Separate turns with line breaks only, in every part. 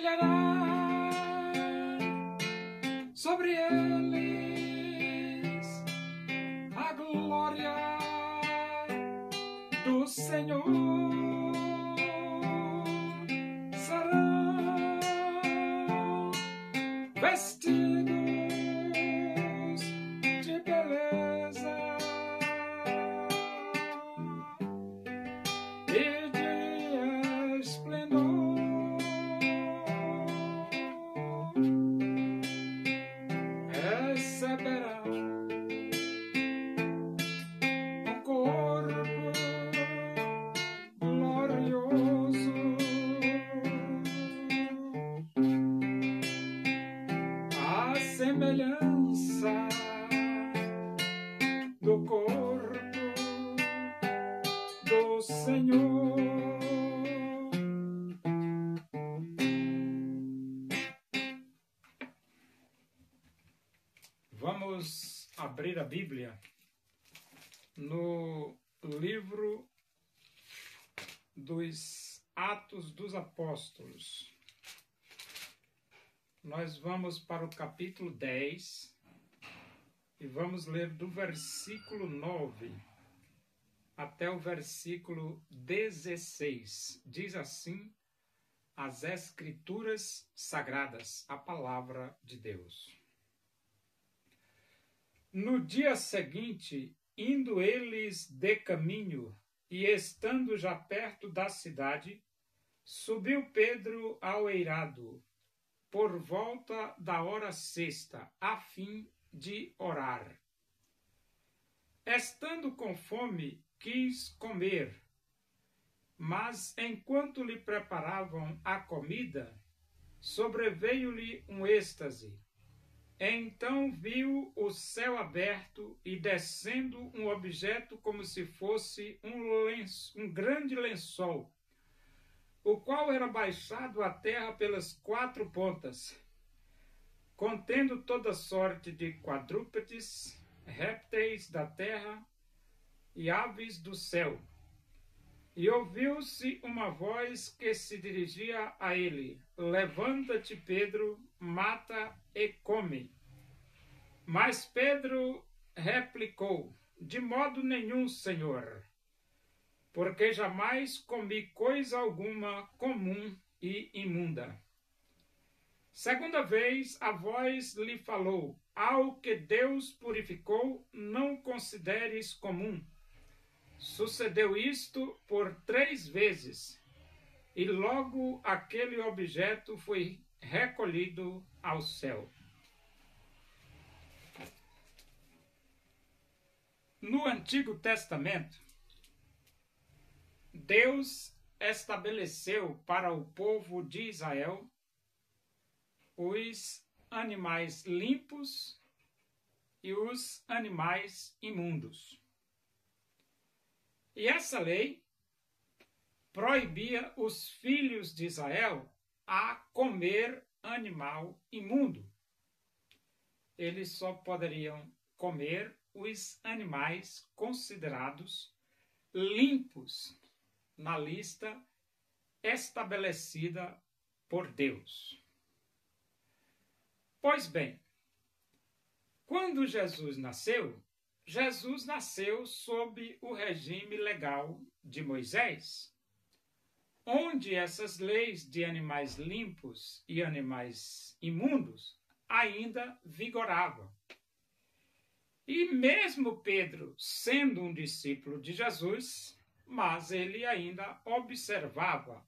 brilhará sobre eles a glória do Senhor. Serão vestidos de beleza e de esplendor. Receberão um corpo glorioso, a semelhança do corpo do Senhor. Vamos abrir a Bíblia no livro dos Atos dos Apóstolos. Nós vamos para o capítulo 10 e vamos ler do versículo 9 até o versículo 16. Diz assim as Escrituras Sagradas, a palavra de Deus. No dia seguinte, indo eles de caminho e estando já perto da cidade, subiu Pedro ao eirado, por volta da hora sexta, a fim de orar. Estando com fome, quis comer, mas enquanto lhe preparavam a comida, sobreveio-lhe um êxtase. Então viu o céu aberto e descendo um objeto como se fosse um grande lençol, o qual era baixado à terra pelas quatro pontas, contendo toda sorte de quadrúpedes, répteis da terra e aves do céu. E ouviu-se uma voz que se dirigia a ele: Levanta-te, Pedro, mata e come. Mas Pedro replicou: De modo nenhum, Senhor, porque jamais comi coisa alguma comum e imunda. Segunda vez a voz lhe falou: Ao que Deus purificou, não consideres comum. Sucedeu isto por 3 vezes, e logo aquele objeto foi recolhido ao céu. No Antigo Testamento, Deus estabeleceu para o povo de Israel os animais limpos e os animais imundos. E essa lei proibia os filhos de Israel a comer animal imundo. Eles só poderiam comer os animais considerados limpos na lista estabelecida por Deus. Pois bem, quando Jesus nasceu sob o regime legal de Moisés, onde essas leis de animais limpos e animais imundos ainda vigoravam. E mesmo Pedro, sendo um discípulo de Jesus, mas ele ainda observava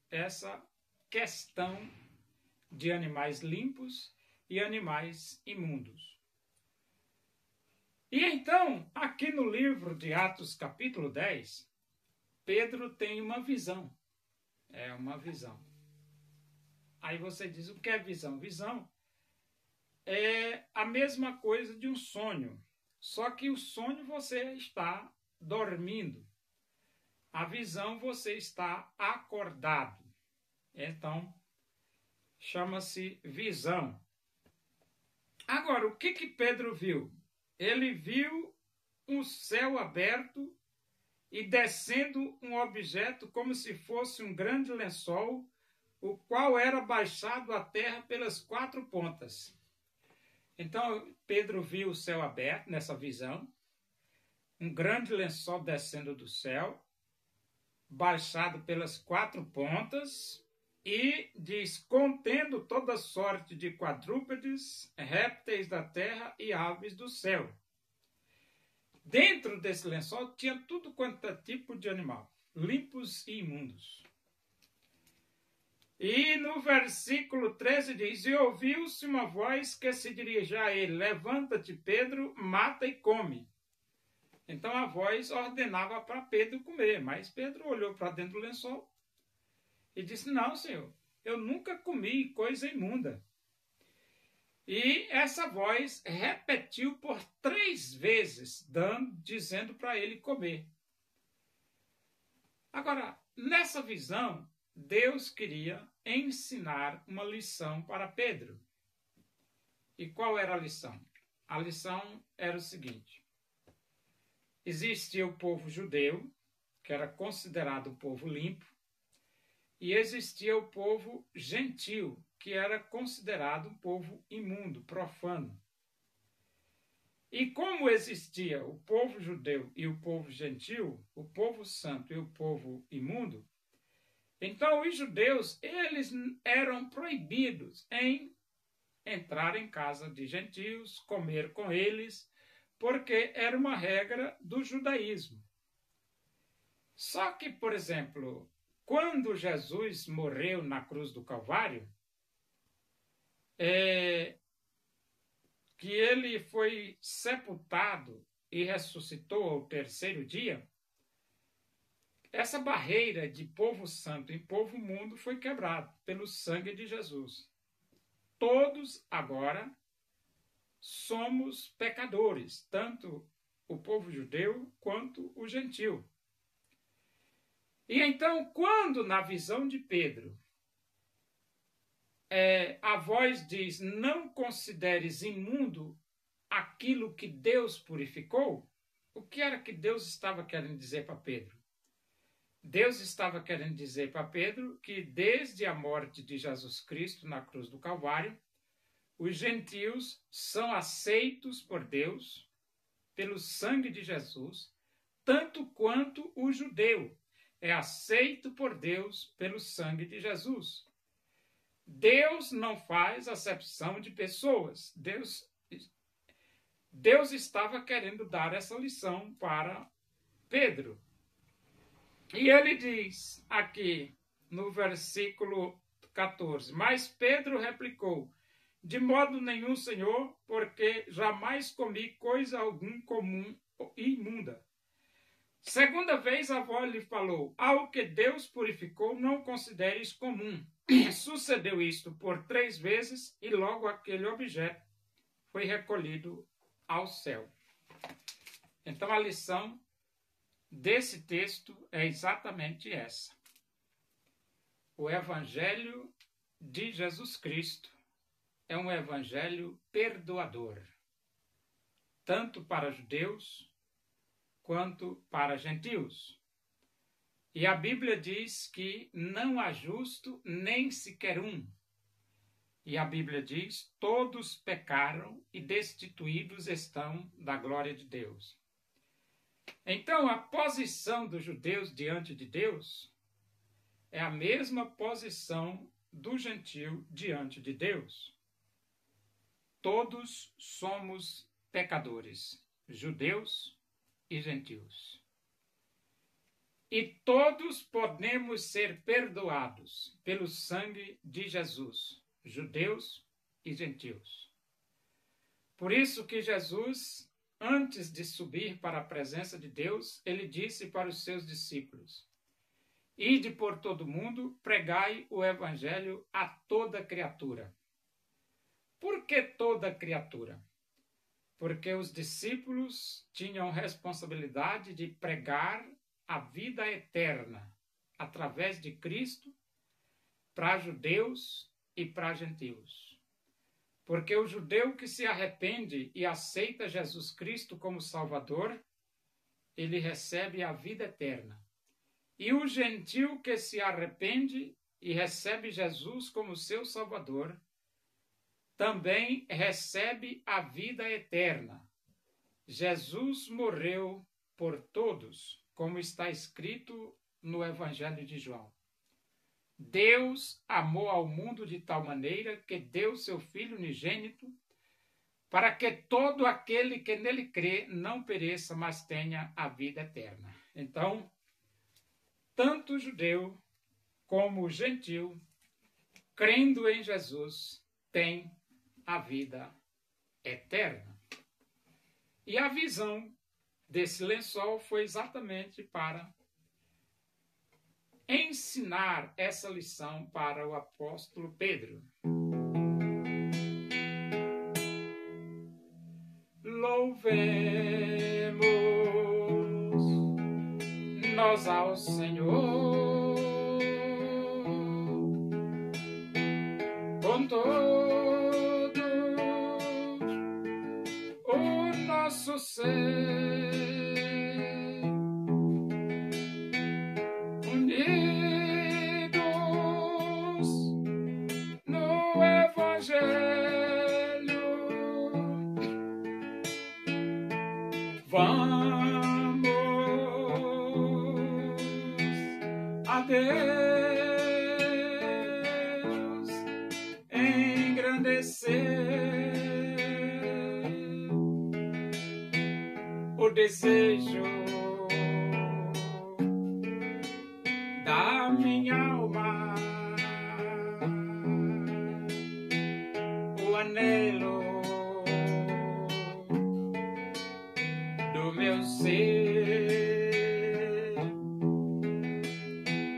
essa questão de animais limpos e animais imundos. E então, aqui no livro de Atos, capítulo 10, Pedro tem uma visão. É uma visão. Aí você diz, o que é visão? Visão é a mesma coisa de um sonho, só que o sonho você está dormindo. A visão você está acordado. Então, chama-se visão. Agora, o que Pedro viu? Ele viu um céu aberto e descendo um objeto como se fosse um grande lençol, o qual era baixado à terra pelas 4 pontas. Então, Pedro viu o céu aberto nessa visão, um grande lençol descendo do céu, baixado pelas 4 pontas, e diz, contendo toda sorte de quadrúpedes, répteis da terra e aves do céu. Dentro desse lençol tinha tudo quanto é tipo de animal, limpos e imundos. E no versículo 13 diz, e ouviu-se uma voz que se dirigia a ele, levanta-te, Pedro, mata e come. Então a voz ordenava para Pedro comer, mas Pedro olhou para dentro do lençol e disse, não, Senhor, eu nunca comi coisa imunda. E essa voz repetiu por 3 vezes, dizendo para ele comer. Agora, nessa visão, Deus queria ensinar uma lição para Pedro. E qual era a lição? A lição era o seguinte. Existia o povo judeu, que era considerado um povo limpo, e existia o povo gentil, que era considerado um povo imundo, profano. E como existia o povo judeu e o povo gentil, o povo santo e o povo imundo, então os judeus, eles eram proibidos em entrar em casa de gentios, comer com eles, porque era uma regra do judaísmo. Só que, por exemplo, quando Jesus morreu na cruz do Calvário, que ele foi sepultado e ressuscitou ao 3º dia, essa barreira de povo santo e povo mundo foi quebrada pelo sangue de Jesus. Todos agora somos pecadores, tanto o povo judeu quanto o gentil. E então, quando na visão de Pedro, a voz diz, não consideres imundo aquilo que Deus purificou, o que era que Deus estava querendo dizer para Pedro? Deus estava querendo dizer para Pedro que desde a morte de Jesus Cristo na cruz do Calvário, os gentios são aceitos por Deus, pelo sangue de Jesus, tanto quanto o judeu é aceito por Deus pelo sangue de Jesus. Deus não faz acepção de pessoas. Deus estava querendo dar essa lição para Pedro. E ele diz aqui no versículo 14, mas Pedro replicou, de modo nenhum, Senhor, porque jamais comi coisa alguma comum e imunda. Segunda vez a voz lhe falou, ao que Deus purificou não consideres comum. Sucedeu isto por 3 vezes e logo aquele objeto foi recolhido ao céu. Então a lição desse texto é exatamente essa. O Evangelho de Jesus Cristo é um evangelho perdoador, tanto para judeus quanto para gentios. E a Bíblia diz que não há justo nem sequer um. E a Bíblia diz, todos pecaram e destituídos estão da glória de Deus. Então, a posição dos judeus diante de Deus é a mesma posição do gentio diante de Deus. Todos somos pecadores, judeus e gentios. E todos podemos ser perdoados pelo sangue de Jesus, judeus e gentios. Por isso que Jesus, antes de subir para a presença de Deus, ele disse para os seus discípulos, ide por todo o mundo, pregai o evangelho a toda criatura. Por que toda criatura? Porque os discípulos tinham responsabilidade de pregar a vida eterna através de Cristo para judeus e para gentios. Porque o judeu que se arrepende e aceita Jesus Cristo como Salvador, ele recebe a vida eterna. E o gentio que se arrepende e recebe Jesus como seu Salvador, também recebe a vida eterna. Jesus morreu por todos, como está escrito no Evangelho de João. Deus amou ao mundo de tal maneira que deu seu Filho unigênito, para que todo aquele que nele crê não pereça, mas tenha a vida eterna. Então, tanto o judeu como o gentil, crendo em Jesus, tem a vida eterna. E a visão desse lençol foi exatamente para ensinar essa lição para o apóstolo Pedro. Louvemos nós ao Senhor com todo o nosso ser, unidos no Evangelho. Vamos a Deus engrandecer o desejo da minha alma, o anelo do meu ser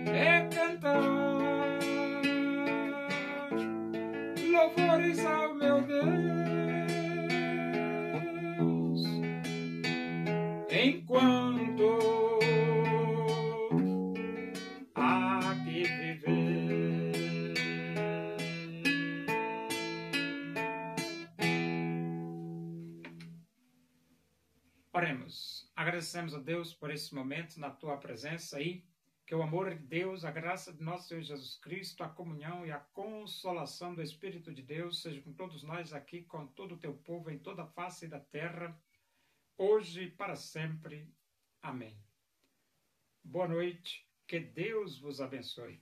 é cantar louvores ao meu Deus, enquanto há que viver. Oremos. Agradecemos a Deus por esse momento na tua presença aí, que o amor de Deus, a graça de nosso Senhor Jesus Cristo, a comunhão e a consolação do Espírito de Deus seja com todos nós aqui, com todo o teu povo em toda a face da terra, hoje e para sempre. Amém. Boa noite, que Deus vos abençoe.